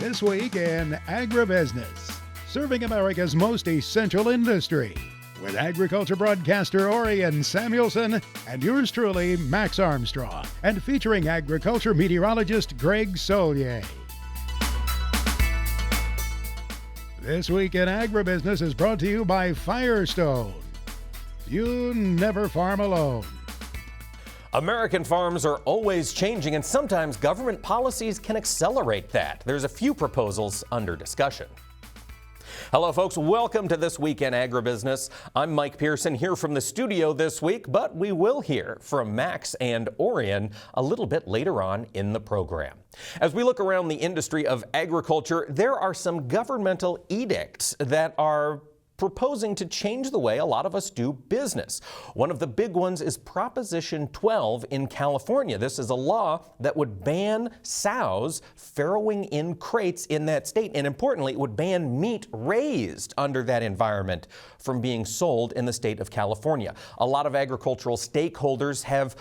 This week in Agribusiness, serving America's most essential industry, with agriculture broadcaster Orion Samuelson and yours truly, Max Armstrong, and featuring agriculture meteorologist Greg Solier. This week in Agribusiness is brought to you by Firestone. You never farm alone. American farms are always changing, and sometimes government policies can accelerate that. There's a few proposals under discussion. Hello, folks. Welcome to This Week in Agribusiness. I'm Mike Pearson here from the studio this week, but we will hear from Max and Orion a little bit later on in the program. As we look around the industry of agriculture, there are some governmental edicts that are proposing to change the way a lot of us do business. One of the big ones is Proposition 12 in California. This is a law that would ban sows farrowing in crates in that state, and importantly, it would ban meat raised under that environment from being sold in the state of California. A lot of agricultural stakeholders have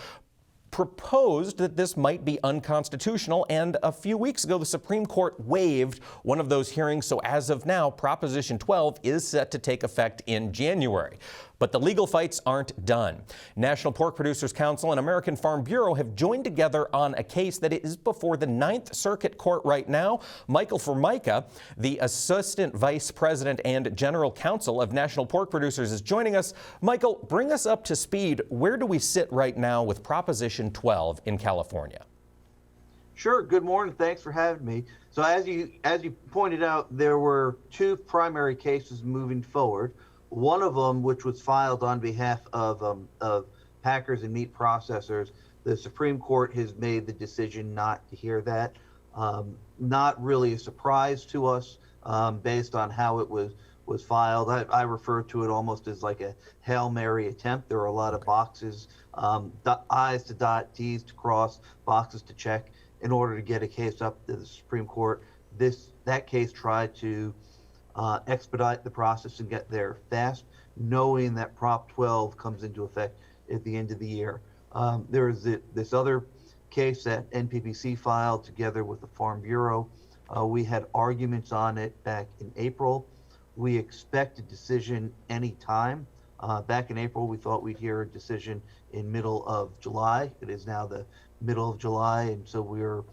proposed that this might be unconstitutional, and a few weeks ago the Supreme Court waived one of those hearings, so as of now Proposition 12 is set to take effect in January. But the legal fights aren't done. National Pork Producers Council and American Farm Bureau have joined together on a case that is before the Ninth Circuit Court right now. Michael Formica, the Assistant Vice President and General Counsel of National Pork Producers, is joining us. Michael, bring us up to speed. Where do we sit right now with Proposition 12 in California? Sure. Good morning. Thanks for having me. So as you pointed out, there were two primary cases moving forward. One of them, which was filed on behalf of packers and meat processors, the Supreme Court has made the decision not to hear that. Not really a surprise to us based on how it was filed. I refer to it almost as like a Hail Mary attempt. There are a lot of boxes, I's to dot, T's to cross, boxes to check in order to get a case up to the Supreme Court. That case tried to expedite the process and get there fast, knowing that Prop 12 comes into effect at the end of the year. There is this other case that NPPC filed together with the Farm Bureau. We had arguments on it back in April. We expect a decision any time. Back in April, we thought we'd hear a decision in middle of July. It is now the middle of July, and so we're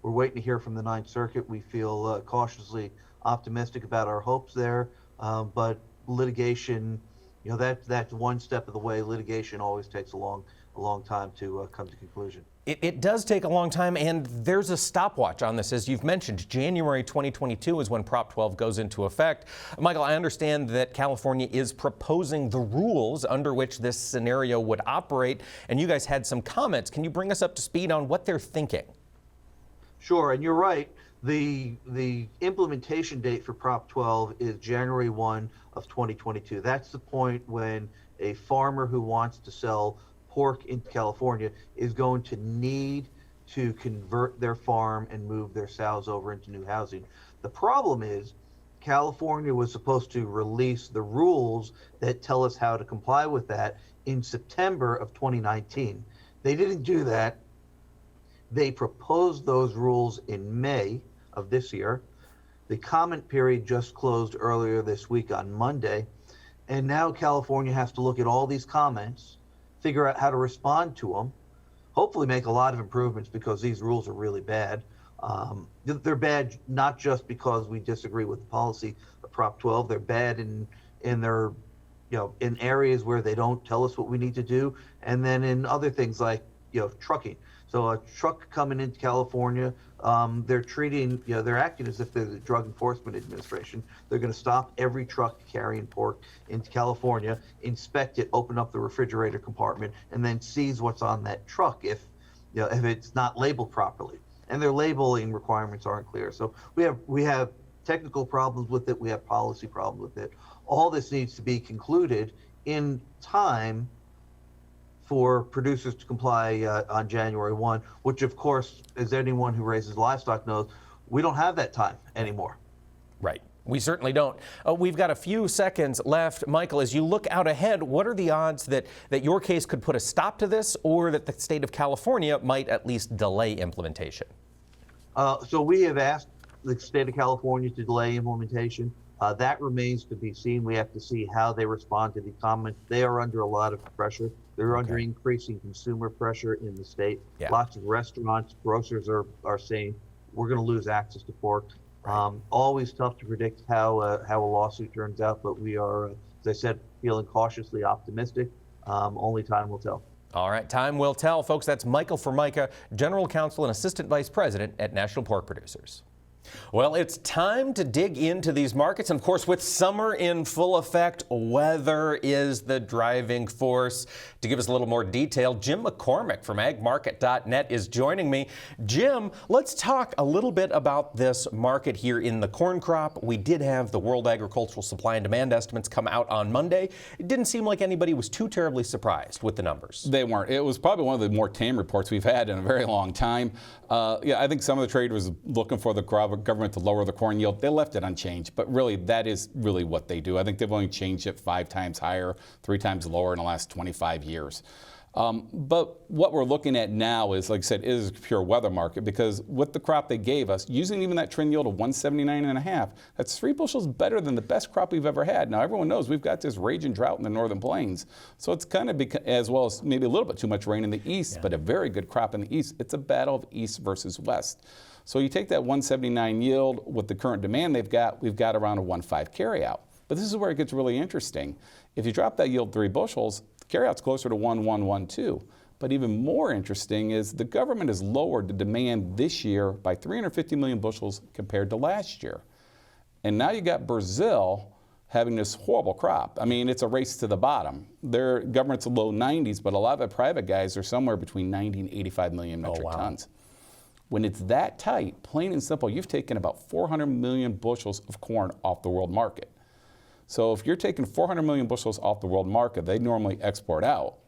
waiting to hear from the Ninth Circuit. We feel cautiously optimistic about our hopes there, but litigation, that's one step of the way. Litigation always takes a long time to come to conclusion. It does take a long time, and there's a stopwatch on this. As you've mentioned, January 2022 is when Prop 12 goes into effect. Michael, I understand that California is proposing the rules under which this scenario would operate, and you guys had some comments. Can you bring us up to speed on what they're thinking? Sure, and you're right. The implementation date for Prop 12 is January 1 of 2022. That's the point when a farmer who wants to sell pork in California is going to need to convert their farm and move their sows over into new housing. The problem is California was supposed to release the rules that tell us how to comply with that in September of 2019. They didn't do that. They proposed those rules in May of this year. The comment period just closed earlier this week on Monday, and now California has to look at all these comments, figure out how to respond to them, hopefully make a lot of improvements because these rules are really bad. They're bad not just because we disagree with the policy of Prop 12. They're bad in their, in areas where they don't tell us what we need to do, and then in other things like trucking. So a truck coming into California, they're acting as if they're the Drug Enforcement Administration. They're going to stop every truck carrying pork into California, inspect it, open up the refrigerator compartment, and then seize what's on that truck if it's not labeled properly. And their labeling requirements aren't clear. So we have technical problems with it. We have policy problems with it. All this needs to be concluded in time for producers to comply on January 1, which of course, as anyone who raises livestock knows, we don't have that time anymore. Right. We certainly don't. We've got a few seconds left. Michael, as you look out ahead, what are the odds that your case could put a stop to this, or that the state of California might at least delay implementation? So we have asked the state of California to delay implementation. That remains to be seen. We have to see how they respond to the comments. They are under a lot of pressure. They're under increasing consumer pressure in the state. Yeah. Lots of restaurants, grocers are saying, we're going to lose access to pork. Right. Always tough to predict how a lawsuit turns out, but we are, as I said, feeling cautiously optimistic. Only time will tell. All right, time will tell. Folks, that's Michael Formica, General Counsel and Assistant Vice President at National Pork Producers. Well, it's time to dig into these markets. And of course, with summer in full effect, weather is the driving force. To give us a little more detail, Jim McCormick from agmarket.net is joining me. Jim, let's talk a little bit about this market here in the corn crop. We did have the World Agricultural Supply and Demand estimates come out on Monday. It didn't seem like anybody was too terribly surprised with the numbers. They weren't. It was probably one of the more tame reports we've had in a very long time. I think some of the traders looking for the government to lower the corn yield. They left it unchanged, but really that is really what they do. I think they've only changed it 5 times higher, 3 times lower in the last 25 years. But what we're looking at now is, like I said, is a pure weather market, because with the crop they gave us, using even that trend yield of 179.5, that's 3 bushels better than the best crop we've ever had. Now, everyone knows we've got this raging drought in the northern plains, so it's kind of as well as maybe a little bit too much rain in the east, but a very good crop in the east. It's a battle of east versus west. So you take that 179 yield with the current demand we've got around a 1.5 carryout. But this is where it gets really interesting. If you drop that yield 3 bushels, carryout's closer to 1.112. But even more interesting is the government has lowered the demand this year by 350 million bushels compared to last year. And now you got Brazil having this horrible crop. I mean, it's a race to the bottom. Their government's low 90s, but a lot of the private guys are somewhere between 90 and 85 million metric tons. When it's that tight, plain and simple, you've taken about 400 million bushels of corn off the world market. So if you're taking 400 million bushels off the world market, they normally export out.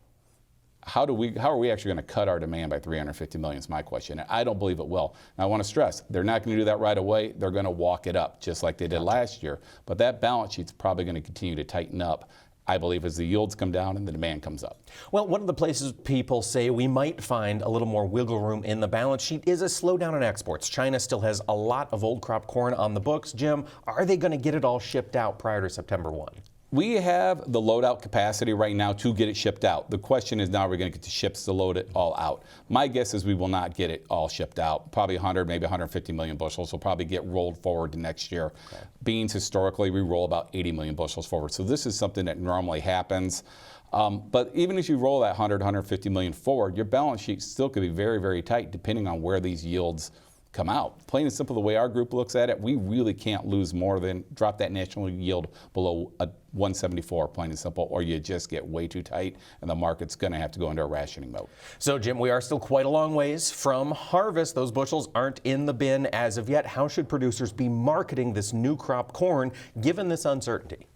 How are we actually going to cut our demand by 350 million is my question. And I don't believe it will. Now, I want to stress, they're not going to do that right away. They're going to walk it up just like they did last year. But that balance sheet's probably going to continue to tighten up, I believe, as the yields come down and the demand comes up. Well, one of the places people say we might find a little more wiggle room in the balance sheet is a slowdown in exports. China still has a lot of old crop corn on the books. Jim, are they going to get it all shipped out prior to September 1? We have the load-out capacity right now to get it shipped out. The question is now, are we going to get the ships to load it all out? My guess is we will not get it all shipped out. Probably 100, maybe 150 million bushels will probably get rolled forward to next year. Okay. Beans, historically, we roll about 80 million bushels forward. So this is something that normally happens. But even if you roll that 100, 150 million forward, your balance sheet still could be very, very tight depending on where these yields come out. Plain and simple, the way our group looks at it, we really can't lose more than drop that national yield below a 174, plain and simple, or you just get way too tight and the market's going to have to go into a rationing mode. So, Jim, we are still quite a long ways from harvest. Those bushels aren't in the bin as of yet. How should producers be marketing this new crop corn given this uncertainty?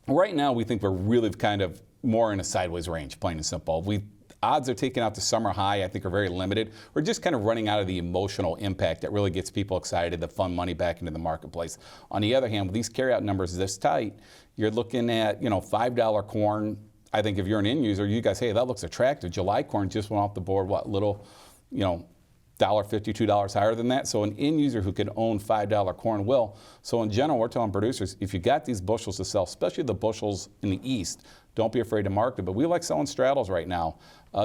Right now, we think we're really kind of more in a sideways range, plain and simple. Odds are taking out the summer high, I think, are very limited. We're just kind of running out of the emotional impact that really gets people excited to fund money back into the marketplace. On the other hand, with these carryout numbers this tight, you're looking at, $5 corn. I think if you're an end user, you guys, hey, that looks attractive. July corn just went off the board, $1.50, $2 higher than that. So an end user who could own $5 corn will. So in general, we're telling producers, if you got these bushels to sell, especially the bushels in the east, don't be afraid to market. But we like selling straddles right now.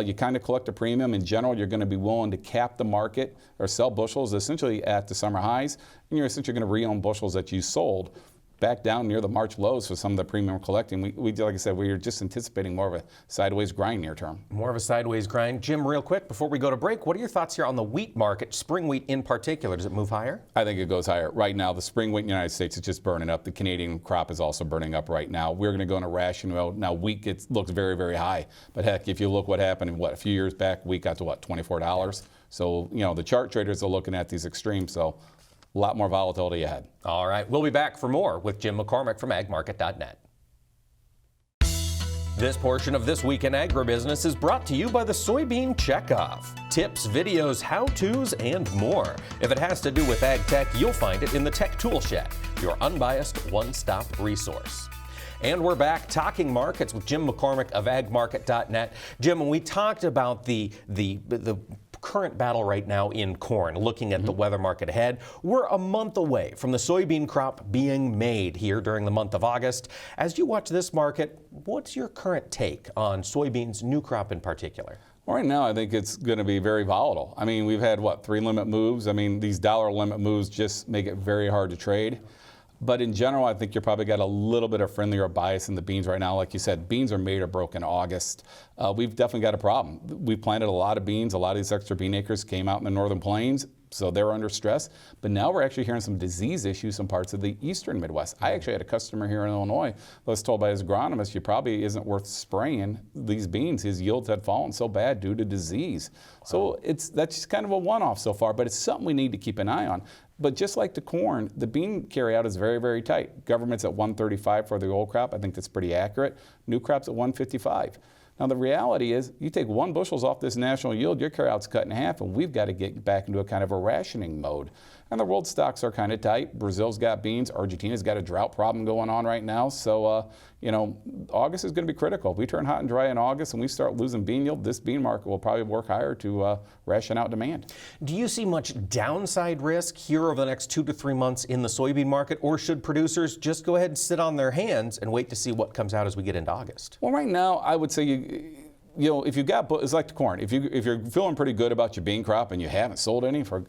You kind of collect a premium. In general, you're going to be willing to cap the market or sell bushels essentially at the summer highs, and you're essentially going to re-own bushels that you sold back down near the March lows for some of the premium collecting. We like I said, we are just anticipating more of a sideways grind near term. More of a sideways grind. Jim, real quick, before we go to break, what are your thoughts here on the wheat market, spring wheat in particular? Does it move higher? I think it goes higher. Right now, the spring wheat in the United States is just burning up. The Canadian crop is also burning up right now. We're going to go in a ration mode. Now, wheat looks very, very high. But heck, if you look what happened in a few years back, wheat got to $24. So, the chart traders are looking at these extremes. So, a lot more volatility ahead. All right. We'll be back for more with Jim McCormick from agmarket.net. This portion of This Week in Agribusiness is brought to you by the Soybean Checkoff. Tips, videos, how-tos, and more. If it has to do with ag tech, you'll find it in the Tech Tool Shed, your unbiased one-stop resource. And we're back talking markets with Jim McCormick of agmarket.net. Jim, when we talked about the current battle right now in corn, looking at the weather market ahead. We're a month away from the soybean crop being made here during the month of August. As you watch this market, what's your current take on soybeans, new crop in particular? Right now, I think it's going to be very volatile. I mean, we've had, 3 limit moves? I mean, these dollar limit moves just make it very hard to trade. But in general, I think you probably got a little bit of friendlier bias in the beans right now. Like you said, beans are made or broke in August. We've definitely got a problem. We planted a lot of beans. A lot of these extra bean acres came out in the northern plains, so they're under stress. But now we're actually hearing some disease issues in parts of the eastern Midwest. I actually had a customer here in Illinois that was told by his agronomist, you probably isn't worth spraying these beans. His yields had fallen so bad due to disease. So that's just kind of a one-off so far, but it's something we need to keep an eye on. But just like the corn, the bean carryout is very, very tight. Government's at 135 for the old crop. I think that's pretty accurate. New crop's at 155. Now, the reality is, you take 1 bushels off this national yield, your carryout's cut in half, and we've got to get back into a kind of a rationing mode. And the world stocks are kind of tight. Brazil's got beans. Argentina's got a drought problem going on right now. So, August is going to be critical. If we turn hot and dry in August and we start losing bean yield, this bean market will probably work higher to ration out demand. Do you see much downside risk here over the next 2 to 3 months in the soybean market, or should producers just go ahead and sit on their hands and wait to see what comes out as we get into August? Well, right now, I would say if you've got, it's like the corn. If you're feeling pretty good about your bean crop and you haven't sold any, for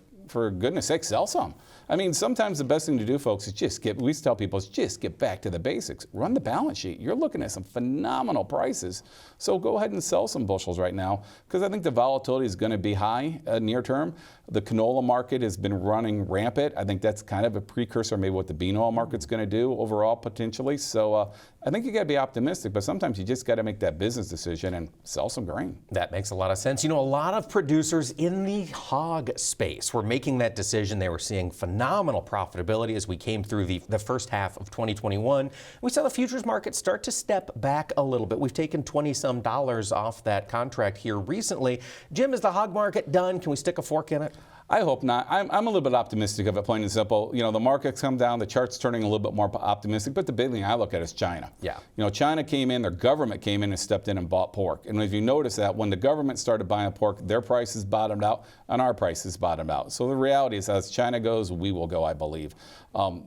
goodness sake, sell some. I mean, sometimes the best thing to do, folks, is we tell people, just get back to the basics. Run the balance sheet. You're looking at some phenomenal prices. So go ahead and sell some bushels right now, because I think the volatility is going to be high near term. The canola market has been running rampant. I think that's kind of a precursor, maybe what the bean oil market's going to do overall, potentially. So I think you got to be optimistic, but sometimes you just got to make that business decision and sell some grain. That makes a lot of sense. You know, a lot of producers in the hog space were making that decision. They were seeing phenomenal profitability as we came through the first half of 2021. We saw the futures market start to step back a little bit. We've taken $20-some off that contract here recently. Jim, is the hog market done? Can we stick a fork in it? I hope not. I'm a little bit optimistic of it, plain and simple. The market's come down, the chart's turning a little bit more optimistic, but the big thing I look at is China. Yeah. China came in, their government came in and stepped in and bought pork. And if you notice that, when the government started buying pork, their prices bottomed out and our prices bottomed out. So the reality is, as China goes, we will go, I believe.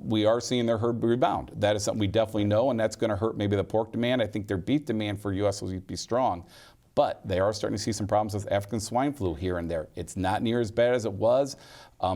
We are seeing their herd rebound. That is something we definitely know, and that's going to hurt maybe the pork demand. I think their beef demand for U.S. will be strong. But they are starting to see some problems with African swine flu here and there. It's not near as bad as it was.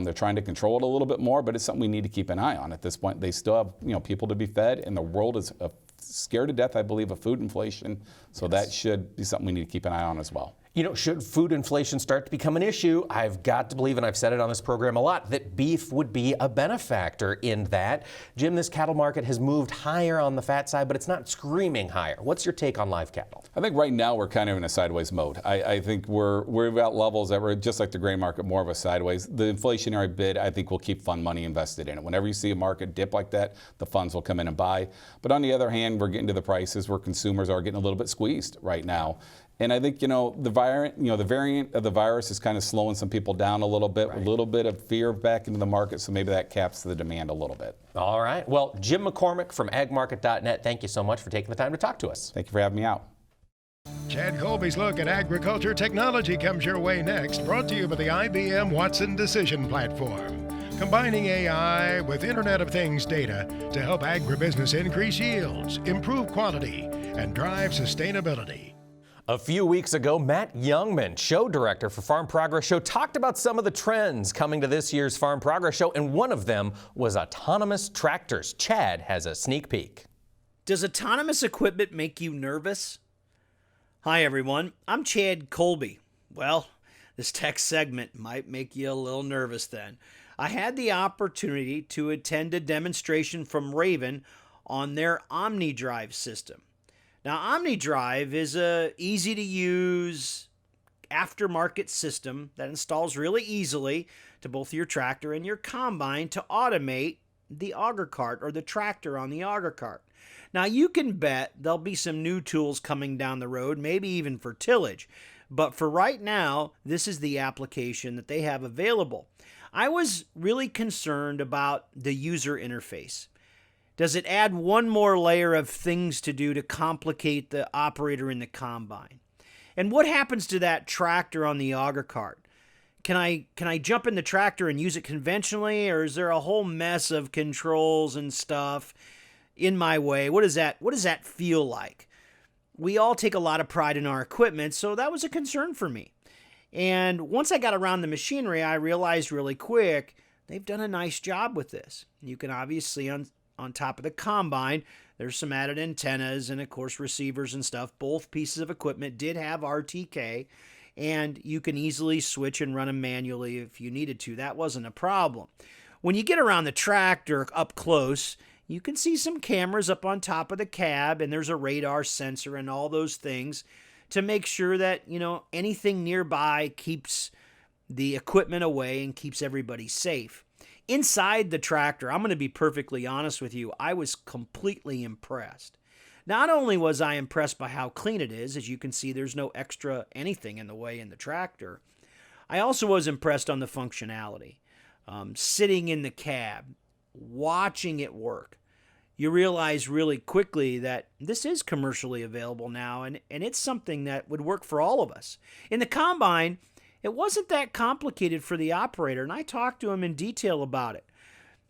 They're trying to control it a little bit more, but it's something we need to keep an eye on at this point. They still have people to be fed, and the world is scared to death, I believe, of food inflation. So that should be something we need to keep an eye on as well. Should food inflation start to become an issue, I've got to believe, and I've said it on this program a lot, that beef would be a benefactor in that. Jim, this cattle market has moved higher on the fat side, but it's not screaming higher. What's your take on live cattle? I think right now we're kind of in a sideways mode. I think we're at levels that we're just like the grain market, more of a sideways. The inflationary bid, I think, will keep fund money invested in it. Whenever you see a market dip like that, the funds will come in and buy. But on the other hand, we're getting to the prices where consumers are getting a little bit squeezed right now. And I think, the variant of the virus is kind of slowing some people down a little bit, right. A little bit of fear back into the market, so maybe that caps the demand a little bit. All right. Well, Jim McCormick from agmarket.net, thank you so much for taking the time to talk to us. Thank you for having me out. Chad Colby's look at agriculture technology comes your way next, brought to you by the IBM Watson Decision Platform. Combining AI with Internet of Things data to help agribusiness increase yields, improve quality, and drive sustainability. A few weeks ago, Matt Youngman, show director for Farm Progress Show, talked about some of the trends coming to this year's Farm Progress Show, and one of them was autonomous tractors. Chad has a sneak peek. Does autonomous equipment make you nervous? Hi, everyone. I'm Chad Colby. Well, this tech segment might make you a little nervous then. I had the opportunity to attend a demonstration from Raven on their OmniDrive system. Now, OmniDrive is a easy-to-use aftermarket system that installs really easily to both your tractor and your combine to automate the auger cart or the tractor on the auger cart. Now, you can bet there'll be some new tools coming down the road, maybe even for tillage. But for right now, this is the application that they have available. I was really concerned about the user interface. Does it add one more layer of things to do to complicate the operator in the combine? And what happens to that tractor on the auger cart? can I jump in the tractor and use it conventionally, or is there a whole mess of controls and stuff in my way? What does that feel like? We all take a lot of pride in our equipment, so that was a concern for me. And once I got around the machinery, I realized really quick they've done a nice job with this. You can obviously on top of the combine, there's some added antennas and of course receivers and stuff. Both pieces of equipment did have RTK, and you can easily switch and run them manually if you needed to. That wasn't a problem. When you get around the tractor up close, you can see some cameras up on top of the cab, and there's a radar sensor and all those things to make sure that, anything nearby keeps the equipment away and keeps everybody safe. Inside the tractor, I'm going to be perfectly honest with you, I was completely impressed. Not only was I impressed by how clean it is, as you can see, there's no extra anything in the way in the tractor. I also was impressed on the functionality. Sitting in the cab, watching it work, you realize really quickly that this is commercially available now, and it's something that would work for all of us. In the combine, it wasn't that complicated for the operator, and I talked to him in detail about it.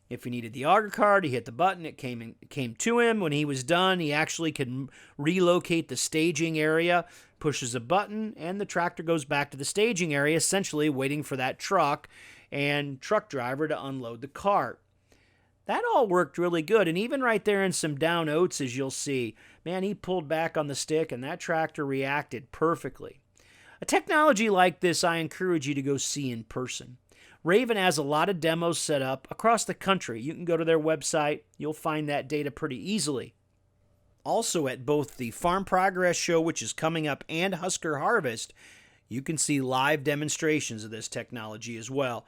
If he needed the auger card, he hit the button, it came to him. When he was done, he actually could relocate the staging area, pushes a button, and the tractor goes back to the staging area, essentially waiting for that truck and truck driver to unload the cart. That all worked really good, and even right there in some down oats, as you'll see, man, he pulled back on the stick, and that tractor reacted perfectly. A technology like this, I encourage you to go see in person. Raven has a lot of demos set up across the country. You can go to their website. You'll find that data pretty easily. Also, at both the Farm Progress Show, which is coming up, and Husker Harvest, you can see live demonstrations of this technology as well.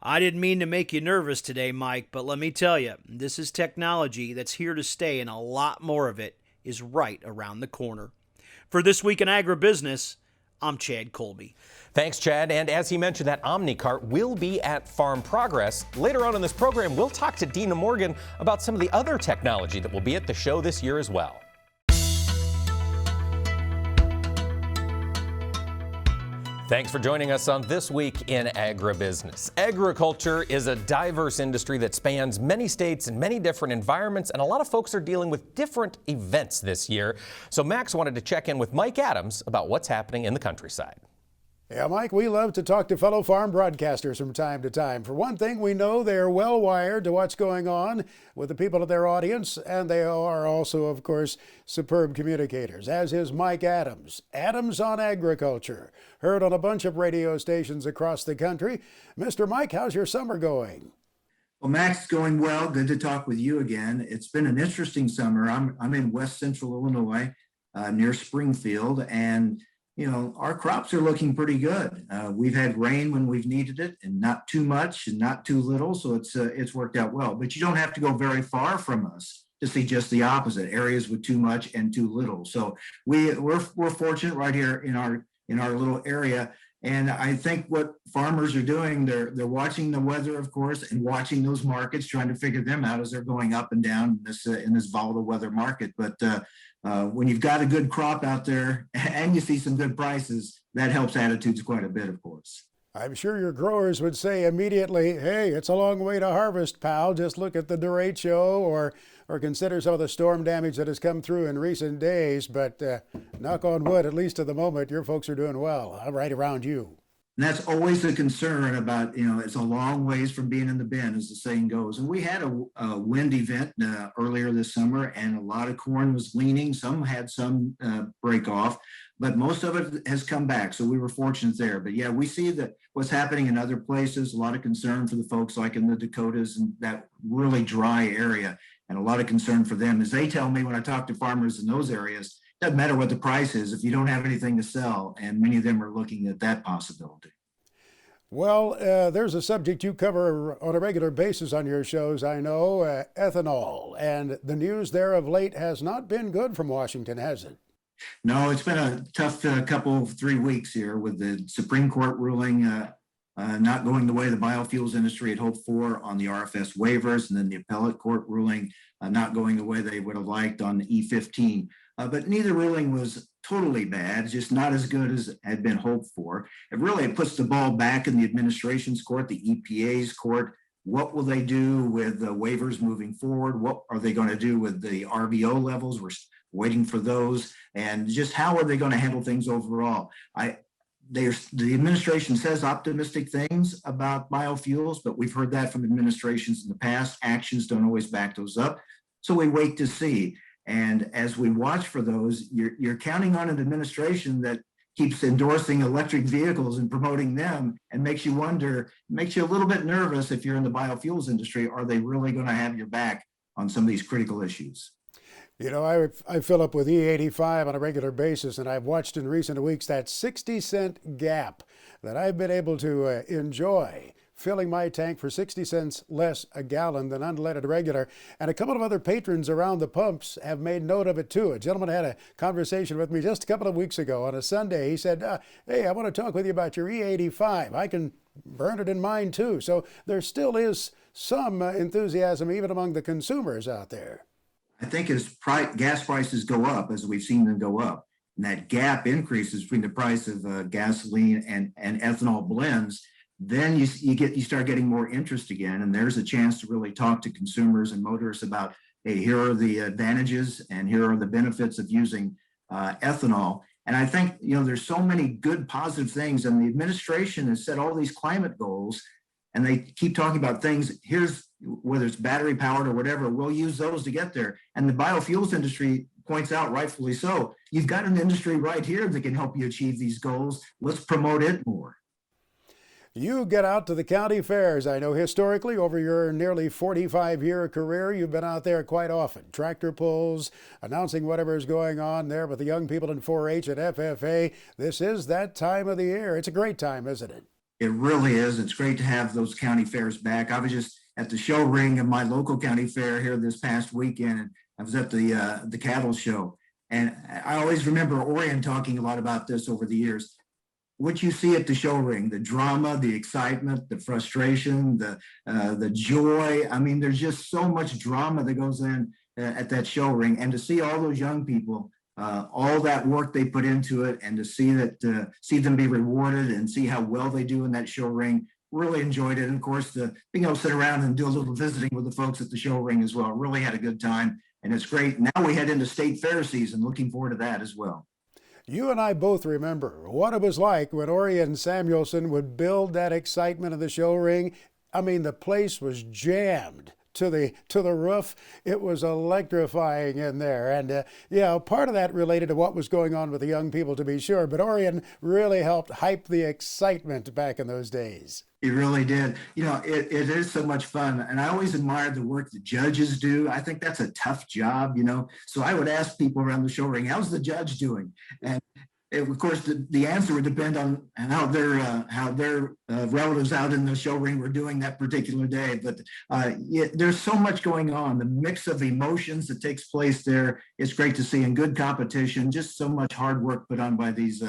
I didn't mean to make you nervous today, Mike, but let me tell you, this is technology that's here to stay, and a lot more of it is right around the corner. For This Week in Agribusiness, I'm Chad Colby. Thanks, Chad. And as he mentioned, that OmniCart will be at Farm Progress. Later on in this program, we'll talk to Dina Morgan about some of the other technology that will be at the show this year as well. Thanks for joining us on This Week in Agribusiness. Agriculture is a diverse industry that spans many states and many different environments, and a lot of folks are dealing with different events this year. So Max wanted to check in with Mike Adams about what's happening in the countryside. Yeah, Mike, we love to talk to fellow farm broadcasters from time to time. For one thing, we know they're well wired to what's going on with the people of their audience, and they are also, of course, superb communicators, as is Mike Adams. Adams on Agriculture, heard on a bunch of radio stations across the country. Mr. Mike, how's your summer going? Well, Max, it's going well. Good to talk with you again. It's been an interesting summer. I'm in West Central Illinois, near Springfield, and our crops are looking pretty good. We've had rain when we've needed it, and not too much and not too little, so it's worked out well. But you don't have to go very far from us to see just the opposite, areas with too much and too little. So we're fortunate right here in our little area. And I think what farmers are doing, they're watching the weather, of course, and watching those markets, trying to figure them out as they're going up and down in this volatile weather market. But when you've got a good crop out there and you see some good prices, that helps attitudes quite a bit, of course. I'm sure your growers would say immediately, hey, it's a long way to harvest, pal. Just look at the derecho or consider some of the storm damage that has come through in recent days. But knock on wood, at least at the moment, your folks are doing well right around you. And that's always a concern about, it's a long ways from being in the bin, as the saying goes. And we had a wind event earlier this summer, and a lot of corn was leaning. Some had some break off, but most of it has come back. So we were fortunate there. But yeah, we see that what's happening in other places, a lot of concern for the folks like in the Dakotas and that really dry area, and a lot of concern for them. As they tell me when I talk to farmers in those areas, doesn't matter what the price is if you don't have anything to sell, and many of them are looking at that possibility. Well, there's a subject you cover on a regular basis on your shows, I know, ethanol, and the news there of late has not been good from Washington, has it? No, it's been a tough 3 weeks here with the Supreme Court ruling not going the way the biofuels industry had hoped for on the RFS waivers, and then the appellate court ruling not going the way they would have liked on the E15. But neither ruling was totally bad, just not as good as had been hoped for. It puts the ball back in the administration's court, the EPA's court. What will they do with the waivers moving forward? What are they going to do with the RVO levels? We're waiting for those. And just how are they going to handle things overall? The administration says optimistic things about biofuels, but we've heard that from administrations in the past. Actions don't always back those up. So we wait to see. And as we watch for those, you're counting on an administration that keeps endorsing electric vehicles and promoting them, and makes you a little bit nervous if you're in the biofuels industry. Are they really going to have your back on some of these critical issues? You know, I fill up with E85 on a regular basis, and I've watched in recent weeks that 60-cent gap that I've been able to enjoy, filling my tank for 60 cents less a gallon than unleaded regular. And a couple of other patrons around the pumps have made note of it too. A gentleman had a conversation with me just a couple of weeks ago on a Sunday. He said, hey, I want to talk with you about your E85. I can burn it in mine too. So there still is some enthusiasm even among the consumers out there. I think as gas prices go up, as we've seen them go up, and that gap increases between the price of gasoline and ethanol blends, then you start getting more interest again, and there's a chance to really talk to consumers and motorists about, hey, here are the advantages and here are the benefits of using ethanol. And I think, there's so many good positive things, and the administration has set all these climate goals, and they keep talking about things. Here's whether it's battery powered or whatever, we'll use those to get there. And the biofuels industry points out, rightfully so, you've got an industry right here that can help you achieve these goals. Let's promote it more. You get out to the county fairs. I know historically over your nearly 45-year career, you've been out there quite often. Tractor pulls, announcing whatever is going on there with the young people in 4-H and FFA. This is that time of the year. It's a great time, isn't it? It really is. It's great to have those county fairs back. I was just at the show ring of my local county fair here this past weekend, and I was at the cattle show. And I always remember Orion talking a lot about this over the years. What you see at the show ring, the drama, the excitement, the frustration, the joy. I mean, there's just so much drama that goes in at that show ring. And to see all those young people, all that work they put into it, and to see them be rewarded and see how well they do in that show ring, really enjoyed it. And of course, being able to sit around and do a little visiting with the folks at the show ring as well. Really had a good time, and it's great. Now we head into state fair season. Looking forward to that as well. You and I both remember what it was like when Orion Samuelson would build that excitement of the show ring. I mean, the place was jammed to the roof. It was electrifying in there. And part of that related to what was going on with the young people, to be sure. But Orion really helped hype the excitement back in those days. It really did. It is so much fun. And I always admired the work the judges do. I think that's a tough job, So I would ask people around the show ring, how's the judge doing? And of course, the answer would depend on how their relatives out in the show ring were doing that particular day. But there's so much going on. The mix of emotions that takes place there, it's great to see, and good competition. Just so much hard work put on by these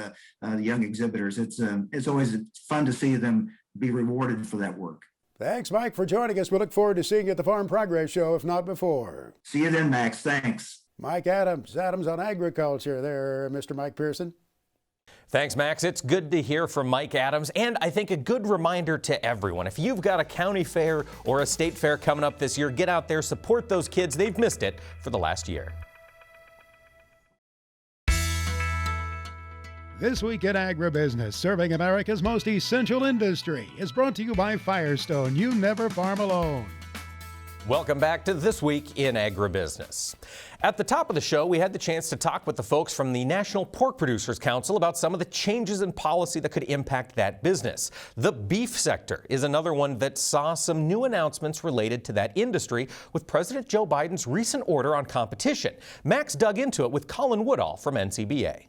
young exhibitors. It's always fun to see them be rewarded for that work. Thanks, Mike, for joining us. We look forward to seeing you at the Farm Progress Show, if not before. See you then, Max. Thanks. Mike Adams on agriculture there, Mr. Mike Pearson. Thanks, Max. It's good to hear from Mike Adams, and I think a good reminder to everyone. If you've got a county fair or a state fair coming up this year, get out there, support those kids. They've missed it for the last year. This Week in Agribusiness, serving America's most essential industry, is brought to you by Firestone. You never farm alone. Welcome back to This Week in Agribusiness. At the top of the show, we had the chance to talk with the folks from the National Pork Producers Council about some of the changes in policy that could impact that business. The beef sector is another one that saw some new announcements related to that industry with President Joe Biden's recent order on competition. Max dug into it with Colin Woodall from NCBA.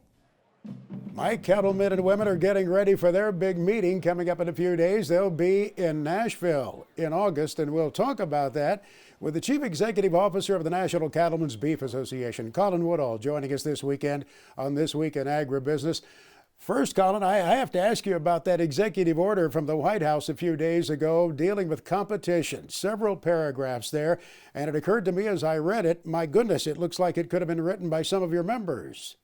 My cattlemen and women are getting ready for their big meeting coming up in a few days. They'll be in Nashville in August, and we'll talk about that with the Chief Executive Officer of the National Cattlemen's Beef Association, Colin Woodall, joining us this weekend on This Week in Agribusiness. First, Colin, I have to ask you about that executive order from the White House a few days ago dealing with competition. Several paragraphs there, and it occurred to me as I read it, my goodness, it looks like it could have been written by some of your members.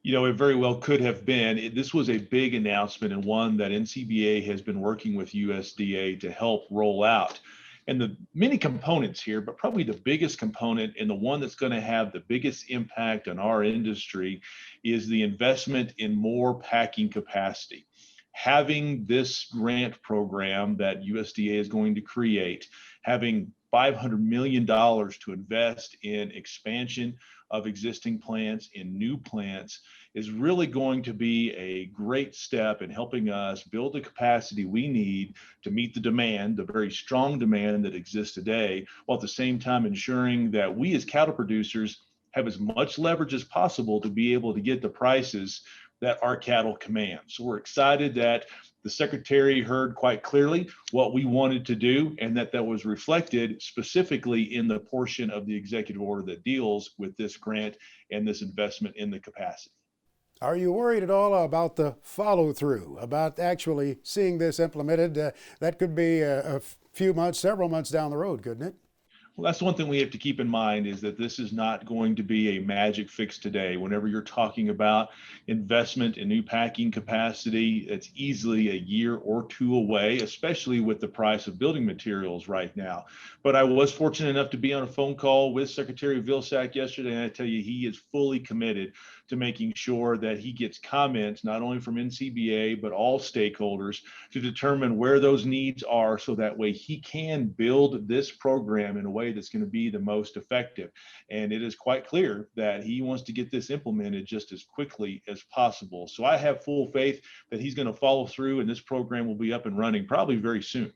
It very well could have been. This was a big announcement and one that NCBA has been working with USDA to help roll out. And the many components here, but probably the biggest component and the one that's going to have the biggest impact on our industry is the investment in more packing capacity. Having this grant program that USDA is going to create, having $500 million to invest in expansion of existing plants, in new plants, is really going to be a great step in helping us build the capacity we need to meet the demand, the very strong demand that exists today, while at the same time ensuring that we as cattle producers have as much leverage as possible to be able to get the prices that our cattle command. So we're excited that the Secretary heard quite clearly what we wanted to do, and that was reflected specifically in the portion of the executive order that deals with this grant and this investment in the capacity. Are you worried at all about the follow-through, about actually seeing this implemented? That could be a few months, several months down the road, couldn't it? Well, that's one thing we have to keep in mind, is that this is not going to be a magic fix today. Whenever you're talking about investment in new packing capacity, it's easily a year or two away, especially with the price of building materials right now. But I was fortunate enough to be on a phone call with Secretary Vilsack yesterday, and I tell you, he is fully committed to making sure that he gets comments not only from NCBA, but all stakeholders to determine where those needs are, so that way he can build this program in a way that's going to be the most effective. And it is quite clear that he wants to get this implemented just as quickly as possible. So I have full faith that he's going to follow through, and this program will be up and running probably very soon.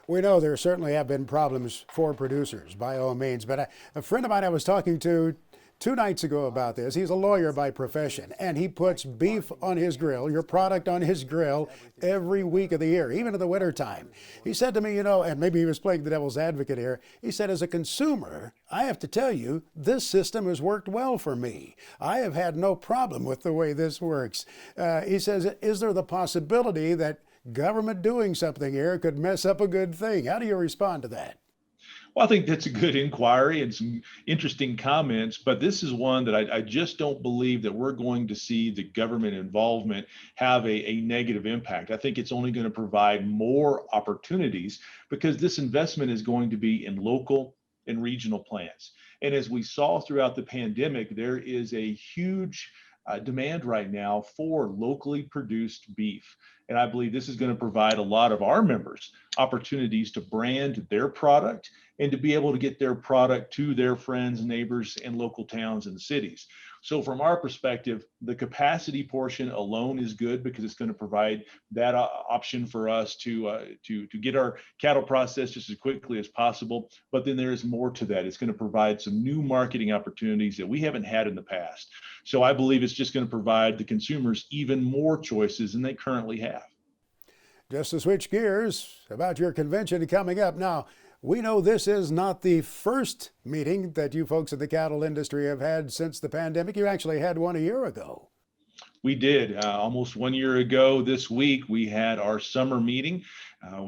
We know there certainly have been problems for producers, by all means, but a friend of mine I was talking to 2 nights ago about this. He's a lawyer by profession, and he puts beef on his grill, your product on his grill, every week of the year, even in the wintertime. He said to me, and maybe he was playing the devil's advocate here, he said, as a consumer, I have to tell you, this system has worked well for me. I have had no problem with the way this works. He says, is there the possibility that government doing something here could mess up a good thing? How do you respond to that? Well, I think that's a good inquiry and some interesting comments, but this is one that I just don't believe that we're going to see the government involvement have a negative impact. I think it's only going to provide more opportunities, because this investment is going to be in local and regional plants. And as we saw throughout the pandemic, there is a huge demand right now for locally produced beef. And I believe this is going to provide a lot of our members opportunities to brand their product and to be able to get their product to their friends, neighbors, and local towns and cities. So from our perspective, the capacity portion alone is good, because it's going to provide that option for us to get our cattle processed just as quickly as possible. But then there is more to that. It's going to provide some new marketing opportunities that we haven't had in the past. So I believe it's just going to provide the consumers even more choices than they currently have. Just to switch gears, about your convention coming up now. We know this is not the first meeting that you folks in the cattle industry have had since the pandemic. You actually had one a year ago. We did. Almost 1 year ago this week, we had our summer meeting,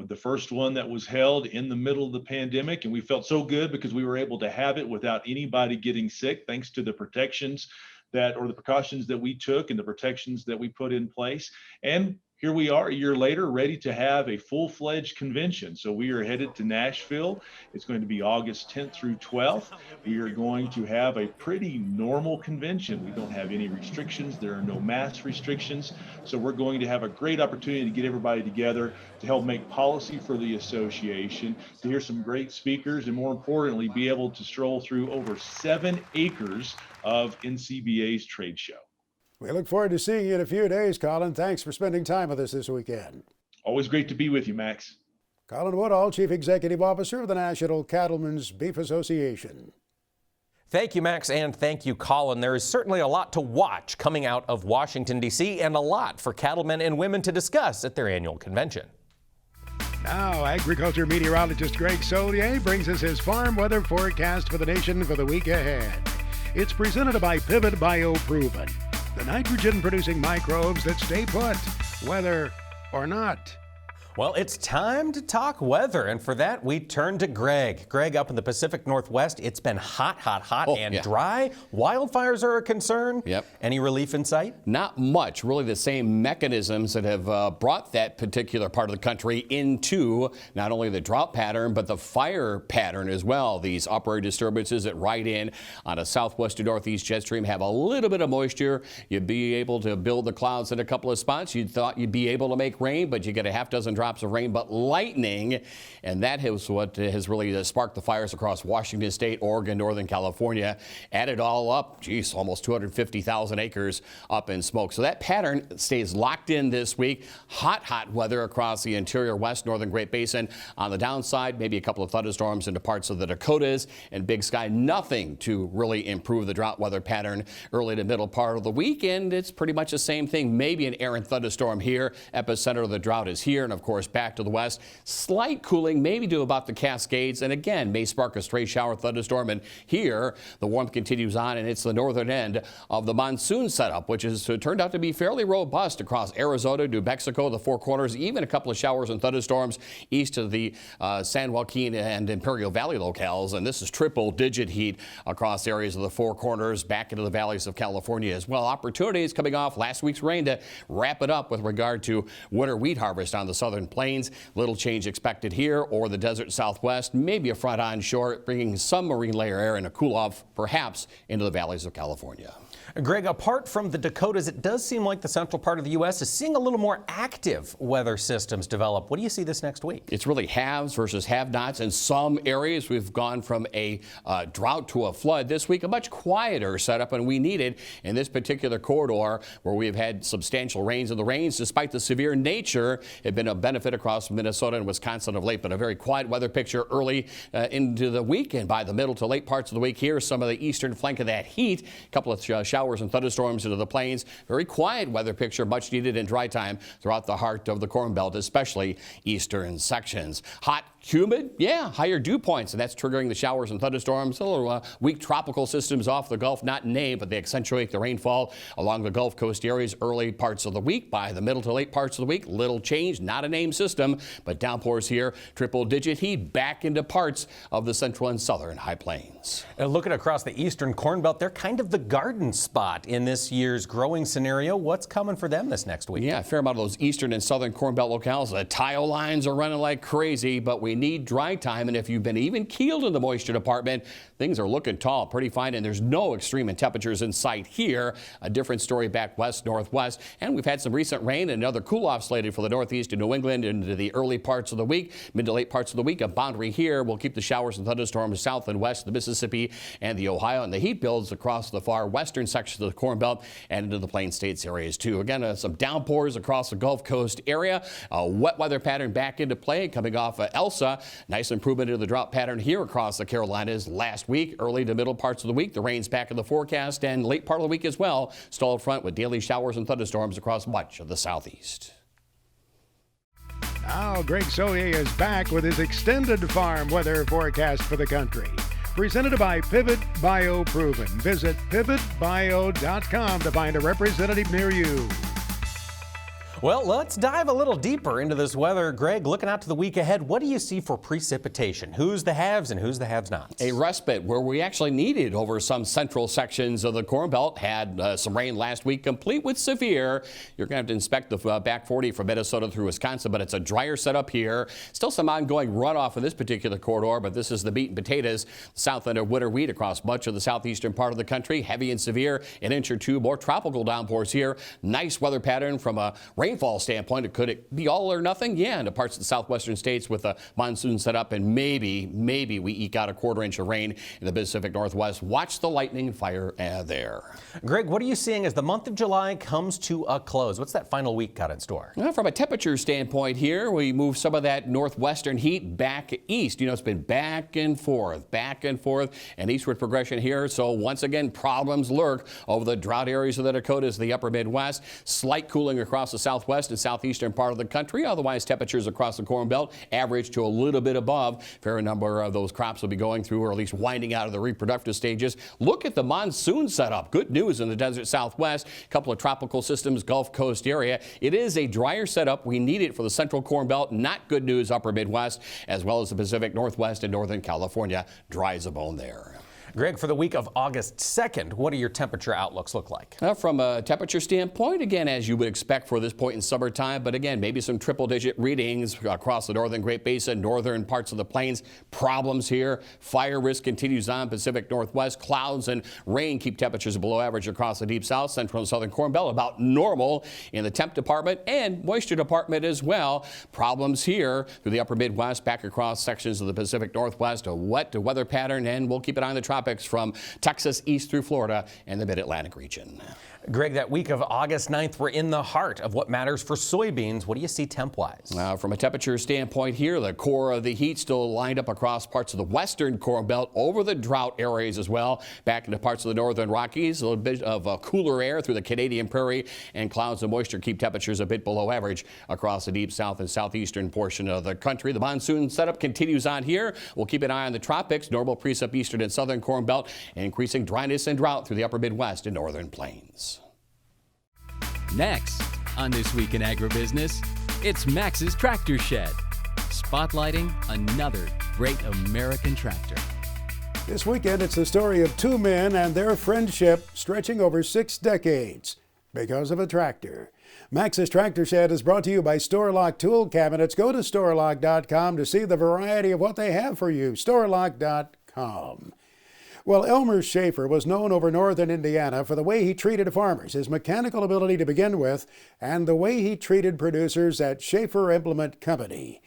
the first one that was held in the middle of the pandemic. And we felt so good because we were able to have it without anybody getting sick, thanks to the precautions that we took and the protections that we put in place. And here we are a year later, ready to have a full-fledged convention. So we are headed to Nashville. It's going to be August 10th through 12th. We are going to have a pretty normal convention. We don't have any restrictions. There are no mask restrictions. So we're going to have a great opportunity to get everybody together to help make policy for the association, to hear some great speakers, and more importantly, be able to stroll through over 7 acres of NCBA's trade show. We look forward to seeing you in a few days, Colin. Thanks for spending time with us this weekend. Always great to be with you, Max. Colin Woodall, Chief Executive Officer of the National Cattlemen's Beef Association. Thank you, Max, and thank you, Colin. There is certainly a lot to watch coming out of Washington, D.C., and a lot for cattlemen and women to discuss at their annual convention. Now, agriculture meteorologist Greg Solier brings us his farm weather forecast for the nation for the week ahead. It's presented by Pivot BioProven, the nitrogen-producing microbes that stay put, whether or not. Well, it's time to talk weather, and for that, we turn to Greg. Greg, up in the Pacific Northwest, it's been hot and dry. Wildfires are a concern. Yep. Any relief in sight? Not much. Really the same mechanisms that have brought that particular part of the country into not only the drought pattern, but the fire pattern as well. These upper disturbances that ride in on a southwest to northeast jet stream have a little bit of moisture. You'd be able to build the clouds in a couple of spots. You thought you'd be able to make rain, but you get a half dozen drops of rain, but lightning, and that is what has really sparked the fires across Washington State, Oregon, Northern California. Add it all up, geez, almost 250,000 acres up in smoke. So that pattern stays locked in this week. Hot weather across the interior west, northern Great Basin. On the downside, maybe a couple of thunderstorms into parts of the Dakotas and Big Sky. Nothing to really improve the drought weather pattern early to middle part of the weekend. It's pretty much the same thing. Maybe an errant thunderstorm here. Epicenter of the drought is here, and of course back to the west. Slight cooling, maybe to about the Cascades, and again may spark a stray shower thunderstorm. And here the warmth continues on, and it's the northern end of the monsoon setup, which has turned out to be fairly robust across Arizona, New Mexico, the Four Corners, even a couple of showers and thunderstorms east of the San Joaquin and Imperial Valley locales. And this is triple-digit heat across areas of the Four Corners, back into the valleys of California as well. Opportunities coming off last week's rain to wrap it up with regard to winter wheat harvest on the southern plains. Little change expected here or the desert southwest. Maybe a front onshore, bringing some marine layer air and a cool off perhaps into the valleys of California. Greg, apart from the Dakotas, it does seem like the central part of the U.S. is seeing a little more active weather systems develop. What do you see this next week? It's really haves versus have-nots. In some areas, we've gone from a drought to a flood. This week, a much quieter setup, and we needed in this particular corridor where we've had substantial rains. And the rains, despite the severe nature, have been a benefit across Minnesota and Wisconsin of late. But a very quiet weather picture early into the week, and by the middle to late parts of the week here, some of the eastern flank of that heat. A couple of showers and thunderstorms into the plains. Very quiet weather picture, much needed in dry time throughout the heart of the Corn Belt, especially eastern sections. Hot, humid, higher dew points, and that's triggering the showers and thunderstorms. A little weak tropical systems off the Gulf, not named, but they accentuate the rainfall along the Gulf Coast areas early parts of the week. By the middle to late parts of the week, little change, not a named system, but downpours here, triple-digit heat back into parts of the central and southern high plains. And looking across the eastern Corn Belt, they're kind of the garden spot in this year's growing scenario. What's coming for them this next week? Yeah, a fair amount of those eastern and southern Corn Belt locales. The tile lines are running like crazy, but we need dry time. And if you've been even keeled in the moisture department, things are looking tall, pretty fine, and there's no extreme in temperatures in sight here. A different story back west, northwest. And we've had some recent rain and another cool off slated for the northeast and New England into the early parts of the week, mid to late parts of the week. A boundary here will keep the showers and thunderstorms south and west of the Mississippi and the Ohio, and the heat builds across the far western sections of the Corn Belt and into the Plain States areas too. Again, some downpours across the Gulf Coast area. A wet weather pattern back into play coming off Elsa. Nice improvement into the drought pattern here across the Carolinas last week. Early to middle parts of the week, the rain's back in the forecast, and late part of the week as well. Stalled front with daily showers and thunderstorms across much of the southeast. Now Greg Solier is back with his extended farm weather forecast for the country. Presented by Pivot Bio Proven. Visit pivotbio.com to find a representative near you. Well, let's dive a little deeper into this weather. Greg, looking out to the week ahead, what do you see for precipitation? Who's the haves and who's the have-nots? A respite where we actually needed over some central sections of the Corn Belt. Had some rain last week, complete with severe. You're going to have to inspect the back 40 from Minnesota through Wisconsin, but it's a drier setup here. Still some ongoing runoff in this particular corridor, but this is the meat and potatoes. South end of winter wheat across much of the southeastern part of the country. Heavy and severe, an inch or two more tropical downpours here. Nice weather pattern from a rainfall standpoint. Could it be all or nothing? Yeah, into parts of the southwestern states with a monsoon set up, and maybe we eke out a quarter-inch of rain in the Pacific Northwest. Watch the lightning and fire there. Greg, what are you seeing as the month of July comes to a close? What's that final week got in store? Well, from a temperature standpoint here, we move some of that northwestern heat back east. You know, it's been back and forth, and eastward progression here. So once again, problems lurk over the drought areas of the Dakotas, the upper Midwest. Slight cooling across the south southwest and southeastern part of the country. Otherwise, temperatures across the Corn Belt average to a little bit above. Fair number of those crops will be going through or at least winding out of the reproductive stages. Look at the monsoon setup. Good news in the desert southwest. A couple of tropical systems, Gulf Coast area. It is a drier setup. We need it for the central Corn Belt. Not good news upper Midwest, as well as the Pacific Northwest and Northern California. Dry as a bone there. Greg, for the week of August 2nd, what do your temperature outlooks look like? From a temperature standpoint, again, as you would expect for this point in summertime, but again, maybe some triple-digit readings across the northern Great Basin, northern parts of the plains. Problems here. Fire risk continues on Pacific Northwest. Clouds and rain keep temperatures below average across the deep south, central and southern Corn Belt, about normal in the temp department and moisture department as well. Problems here through the upper Midwest, back across sections of the Pacific Northwest. A wet weather pattern, and we'll keep an eye on the tropics from Texas east through Florida and the mid-Atlantic region. Greg, that week of August 9th, we're in the heart of what matters for soybeans. What do you see temp-wise? From a temperature standpoint here, the core of the heat still lined up across parts of the western Corn Belt, over the drought areas as well, back into parts of the northern Rockies. A little bit of cooler air through the Canadian Prairie, and clouds and moisture keep temperatures a bit below average across the deep south and southeastern portion of the country. The monsoon setup continues on here. We'll keep an eye on the tropics, normal precip eastern and southern Corn Belt, and increasing dryness and drought through the upper Midwest and northern plains. Next on This Week in Agribusiness, it's Max's Tractor Shed, spotlighting another great American tractor. This weekend, it's the story of two men and their friendship stretching over 6 decades because of a tractor. Max's Tractor Shed is brought to you by Storlock Tool Cabinets. Go to Storlock.com to see the variety of what they have for you. Storlock.com. Well, Elmer Schaefer was known over northern Indiana for the way he treated farmers, his mechanical ability to begin with, and the way he treated producers at Schaefer Implement Company.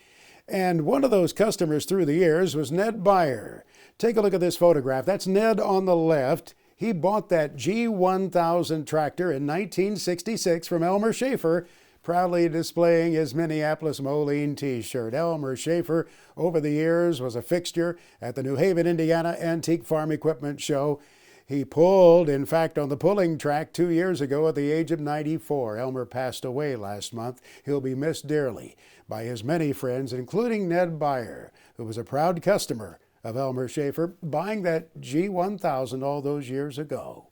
And one of those customers through the years was Ned Beyer. Take a look at this photograph. That's Ned on the left. He bought that G1000 tractor in 1966 from Elmer Schaefer, proudly displaying his Minneapolis Moline t-shirt. Elmer Schaefer, over the years, was a fixture at the New Haven, Indiana Antique Farm Equipment Show. He pulled, in fact, on the pulling track 2 years ago at the age of 94. Elmer passed away last month. He'll be missed dearly by his many friends, including Ned Beyer, who was a proud customer of Elmer Schaefer, buying that G1000 all those years ago.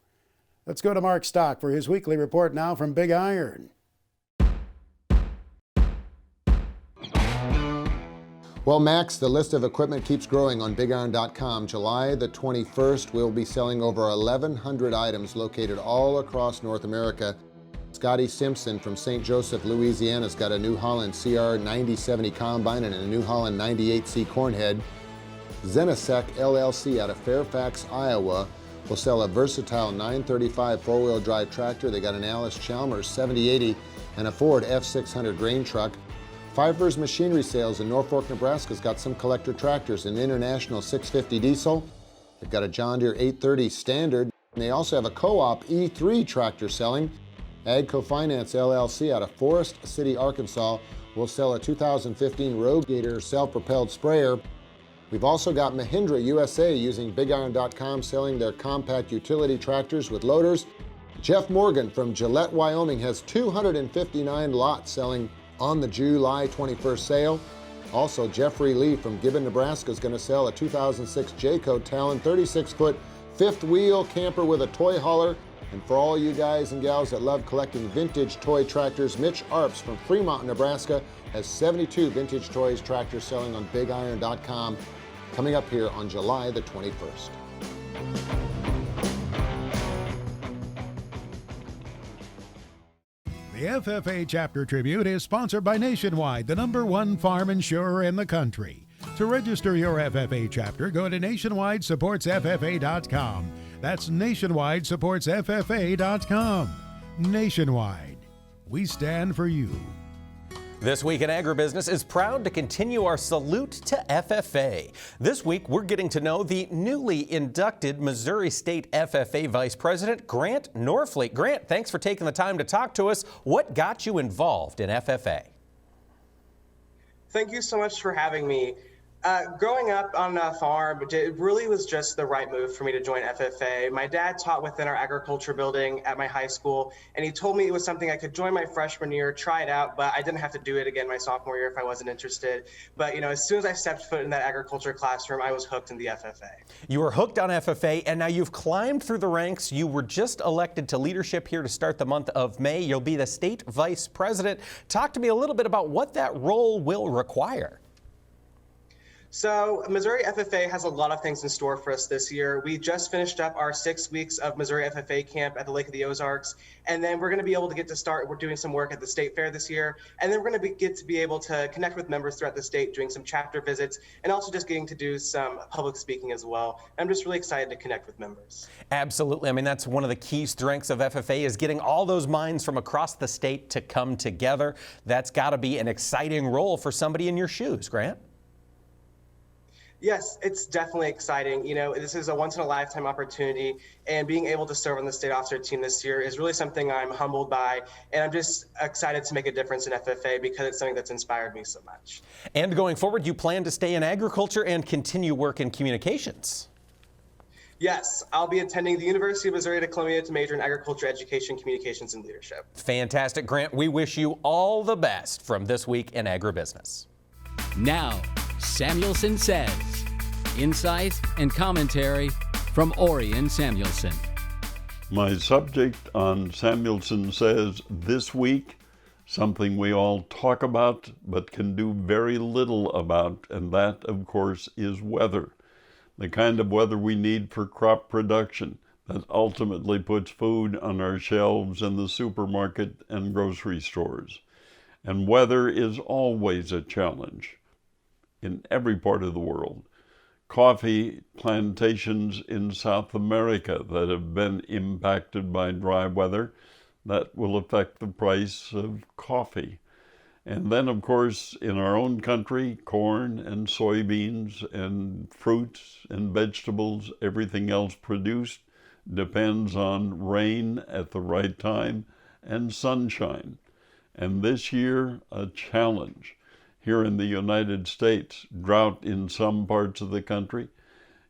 Let's go to Mark Stock for his weekly report now from Big Iron. Well, Max, the list of equipment keeps growing on BigIron.com. July the 21st, we'll be selling over 1,100 items located all across North America. Scotty Simpson from St. Joseph, Louisiana has got a New Holland CR 9070 combine and a New Holland 98C cornhead. Zenesec LLC out of Fairfax, Iowa will sell a versatile 935 four-wheel drive tractor. They got an Alice Chalmers 7080 and a Ford F600 grain truck. Pfeiffer's Machinery Sales in Norfolk, Nebraska has got some collector tractors, an International 650 diesel. They've got a John Deere 830 standard. And they also have a Co-op E3 tractor selling. Agco Finance LLC out of Forest City, Arkansas will sell a 2015 Road Gator self-propelled sprayer. We've also got Mahindra USA using BigIron.com selling their compact utility tractors with loaders. Jeff Morgan from Gillette, Wyoming has 259 lots selling on the July 21st sale. Also, Jeffrey Lee from Gibbon, Nebraska is going to sell a 2006 Jayco Talon 36-foot fifth wheel camper with a toy hauler. And for all you guys and gals that love collecting vintage toy tractors, Mitch Arps from Fremont, Nebraska has 72 vintage toys tractors selling on BigIron.com coming up here on July the 21st. The FFA Chapter Tribute is sponsored by Nationwide, the #1 farm insurer in the country. To register your FFA chapter, go to nationwidesupportsffa.com. That's nationwidesupportsffa.com. Nationwide. We stand for you. This Week in Agribusiness is proud to continue our salute to FFA. This week, we're getting to know the newly inducted Missouri State FFA Vice President, Grant Norfleet. Grant, thanks for taking the time to talk to us. What got you involved in FFA? Thank you so much for having me. Growing up on a farm, it really was just the right move for me to join FFA. My dad taught within our agriculture building at my high school, and he told me it was something I could join my freshman year, try it out, but I didn't have to do it again my sophomore year if I wasn't interested. But, as soon as I stepped foot in that agriculture classroom, I was hooked in the FFA. You were hooked on FFA, and now you've climbed through the ranks. You were just elected to leadership here to start the month of May. You'll be the state vice president. Talk to me a little bit about what that role will require. So Missouri FFA has a lot of things in store for us this year. We just finished up our 6 weeks of Missouri FFA camp at the Lake of the Ozarks, and then we're going to be able to get to start. We're doing some work at the state fair this year, and then we're going to get to be able to connect with members throughout the state, doing some chapter visits, and also just getting to do some public speaking as well. I'm just really excited to connect with members. Absolutely. I mean, that's one of the key strengths of FFA is getting all those minds from across the state to come together. That's got to be an exciting role for somebody in your shoes, Grant. Yes, it's definitely exciting. This is a once-in-a-lifetime opportunity, and being able to serve on the state officer team this year is really something I'm humbled by, and I'm just excited to make a difference in FFA because it's something that's inspired me so much. And going forward, you plan to stay in agriculture and continue work in communications. Yes, I'll be attending the University of Missouri at Columbia to major in agriculture, education, communications, and leadership. Fantastic, Grant. We wish you all the best from This Week in Agribusiness. Now, Samuelson Says. Insight and commentary from Ori and Samuelson. My subject on Samuelson Says this week, something we all talk about but can do very little about, and that, of course, is weather. The kind of weather we need for crop production that ultimately puts food on our shelves in the supermarket and grocery stores. And weather is always a challenge in every part of the world. Coffee plantations in South America that have been impacted by dry weather, that will affect the price of coffee. And then, of course, in our own country, corn and soybeans and fruits and vegetables, everything else produced depends on rain at the right time and sunshine. And this year, a challenge. Here in the United States, drought in some parts of the country.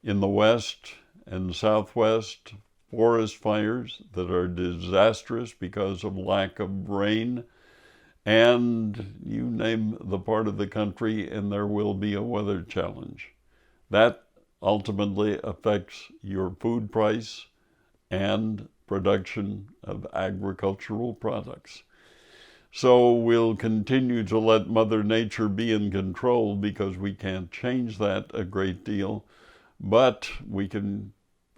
In the West and Southwest, forest fires that are disastrous because of lack of rain. And you name the part of the country and there will be a weather challenge. That ultimately affects your food price and production of agricultural products. So we'll continue to let Mother Nature be in control because we can't change that a great deal, but we can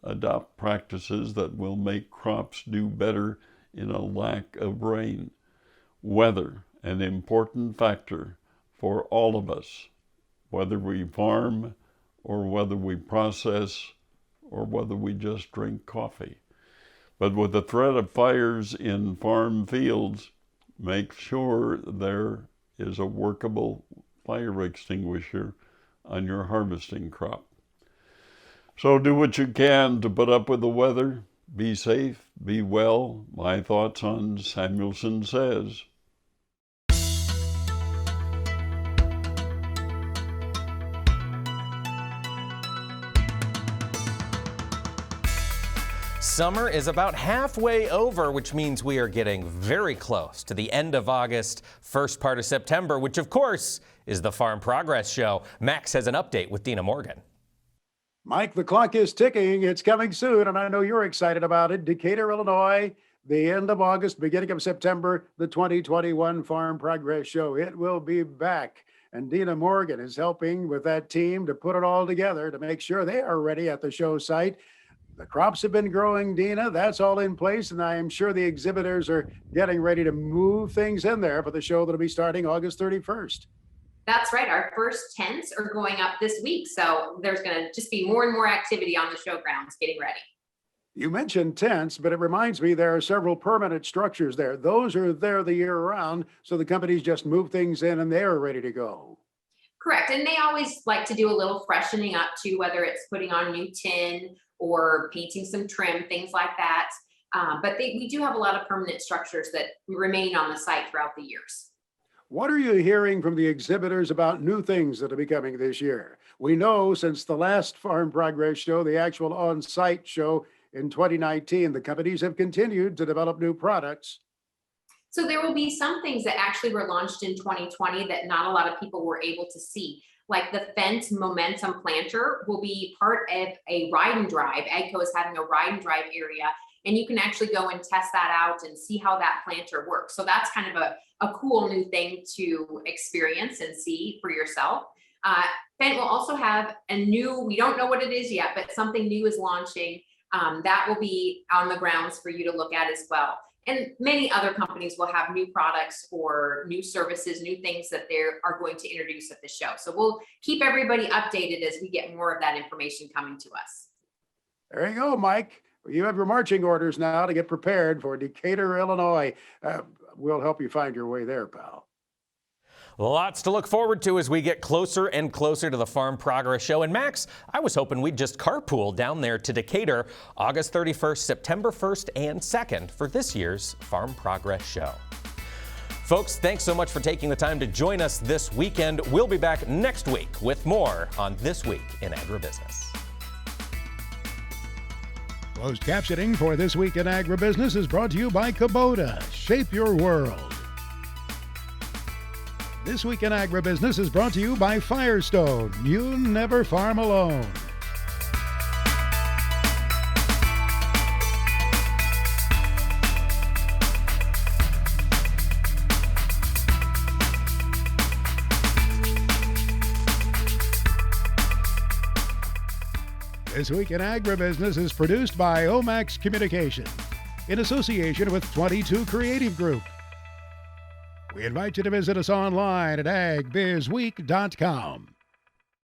adopt practices that will make crops do better in a lack of rain. Weather, an important factor for all of us, whether we farm or whether we process or whether we just drink coffee. But with the threat of fires in farm fields, make sure there is a workable fire extinguisher on your harvesting crop. So do what you can to put up with the weather. Be safe, be well. My thoughts on Samuelson Says. Summer is about halfway over, which means we are getting very close to the end of August, first part of September, which of course is the Farm Progress Show. Max has an update with Dina Morgan. Mike, the clock is ticking. It's coming soon, and I know you're excited about it. Decatur, Illinois, the end of August, beginning of September, the 2021 Farm Progress Show. It will be back. And Dina Morgan is helping with that team to put it all together to make sure they are ready at the show site. The crops have been growing, Dina. That's all in place, and I am sure the exhibitors are getting ready to move things in there for the show that'll be starting August 31st. That's right. Our first tents are going up this week, so there's going to just be more and more activity on the showgrounds getting ready. You mentioned tents, but it reminds me there are several permanent structures there. Those are there the year round, so the companies just move things in and they're ready to go. Correct, and they always like to do a little freshening up too, whether it's putting on new tin or painting some trim, things like that. But we do have a lot of permanent structures that remain on the site throughout the years. What are you hearing from the exhibitors about new things that are becoming this year? We know since the last Farm Progress Show, the actual on-site show in 2019, the companies have continued to develop new products. So there will be some things that actually were launched in 2020 that not a lot of people were able to see. Like the Fendt Momentum Planter will be part of a ride and drive. AGCO is having a ride and drive area, and you can actually go and test that out and see how that planter works. So that's kind of a cool new thing to experience and see for yourself. Fendt will also have a new, we don't know what it is yet, but something new is launching. That will be on the grounds for you to look at as well. And many other companies will have new products or new services, new things that they are going to introduce at the show. So we'll keep everybody updated as we get more of that information coming to us. There you go, Mike. You have your marching orders now to get prepared for Decatur, Illinois. We'll help you find your way there, pal. Lots to look forward to as we get closer and closer to the Farm Progress Show. And Max, I was hoping we'd just carpool down there to Decatur August 31st, September 1st, and 2nd for this year's Farm Progress Show. Folks, thanks so much for taking the time to join us this weekend. We'll be back next week with more on This Week in Agribusiness. Closed captioning for This Week in Agribusiness is brought to you by Kubota. Shape your world. This Week in Agribusiness is brought to you by Firestone. You never farm alone. This Week in Agribusiness is produced by Omax Communications in association with 22 Creative Group. We invite you to visit us online at agbizweek.com.